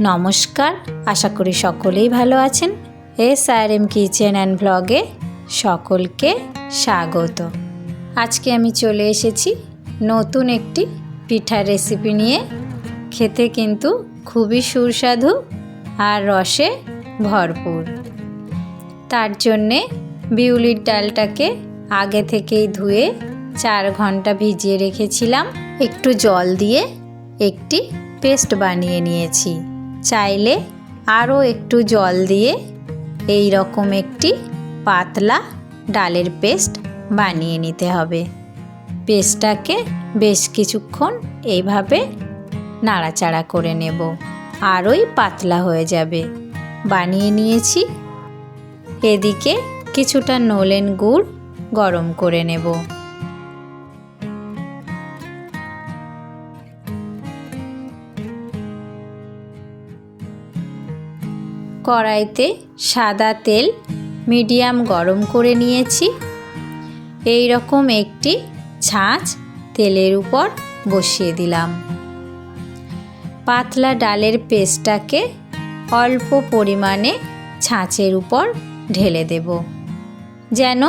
নমস্কার, আশা করি সকলেই ভালো আছেন। SRM কিচেন অ্যান্ড ব্লগে সকলকে স্বাগত। আজকে আমি চলে এসেছি নতুন একটি পিঠার রেসিপি নিয়ে। খেতে কিন্তু খুবই সুস্বাদু আর রসে ভরপুর। তার জন্যে বিউলির ডালটাকে আগে থেকেই ধুয়ে 4 ঘন্টা ভিজিয়ে রেখেছিলাম। একটু জল দিয়ে একটি পেস্ট বানিয়ে নিয়েছি। চাইলে আরও একটু জল দিয়ে এই রকম একটি পাতলা ডালের পেস্ট বানিয়ে নিতে হবে। পেস্টটাকে বেশ কিছুক্ষণ এইভাবে নাড়াচাড়া করে নেব, আরোই পাতলা হয়ে যাবে। বানিয়ে নিয়েছি। এদিকে কিছুটা নলেন গুড় গরম করে নেব। কড়াইতে সাদা তেল মিডিয়াম গরম করে নিয়েছি। এই রকম একটি ছাঁচ তেলের উপর বসিয়ে দিলাম। পাতলা ডালের পেস্টটাকে অল্প পরিমাণে ছাঁচের উপর ঢেলে দেব, যেন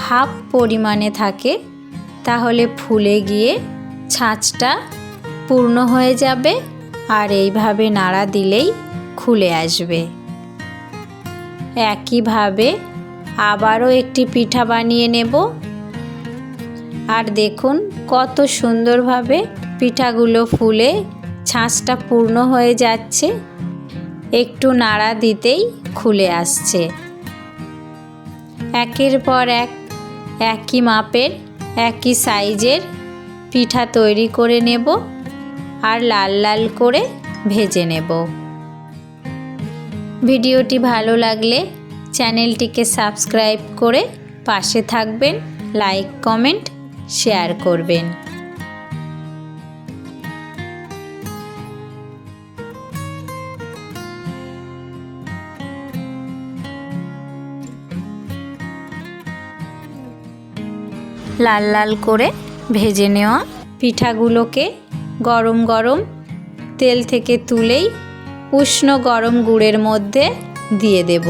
হাফ পরিমাণে থাকে, তাহলে ফুলে গিয়ে ছাঁচটা পূর্ণ হয়ে যাবে আর এইভাবে নাড়া দিলেই খুলে আসবে। একইভাবে আবারও একটি পিঠা বানিয়ে নেব। আর দেখুন কত সুন্দরভাবে পিঠাগুলো ফুলে ছাঁচটা পূর্ণ হয়ে যাচ্ছে। একটু নাড়া দিতেই খুলে আসছে। একের পর এক একই মাপের একই সাইজের পিঠা তৈরি করে নেব আর লাল লাল করে ভেজে নেব। ভিডিওটি ভালো লাগলে চ্যানেলটিকে সাবস্ক্রাইব করে পাশে থাকবেন, লাইক কমেন্ট শেয়ার করবেন। লাল লাল করে ভেজে নেওয়া পিঠাগুলোকে গরম গরম তেল থেকে তুলেই উষ্ণ গরম গুড়ের মধ্যে দিয়ে দেব।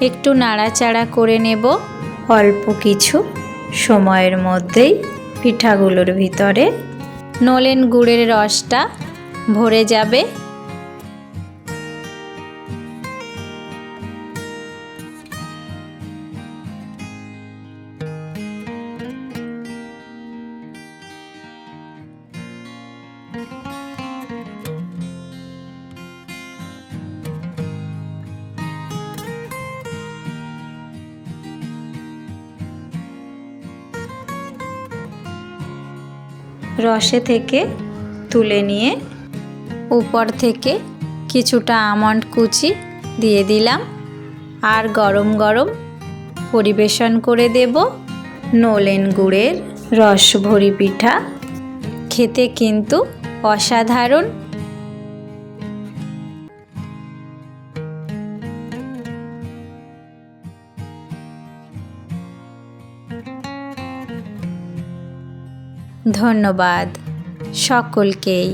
একটু নাড়াচাড়া করে নেব। অল্প কিছু সময়ের মধ্যেই পিঠাগুলোর ভিতরে নলেন গুড়ের রসটা ভরে যাবে। রসে থেকে তুলে নিয়ে উপর থেকে কিছুটা আমন্ড কুচি দিয়ে দিলাম আর গরম গরম পরিবেশন করে দেব। নলেন গুড়ের রসভরি পিঠা খেতে কিন্তু অসাধারণ। ধন্যবাদ সকলকেই।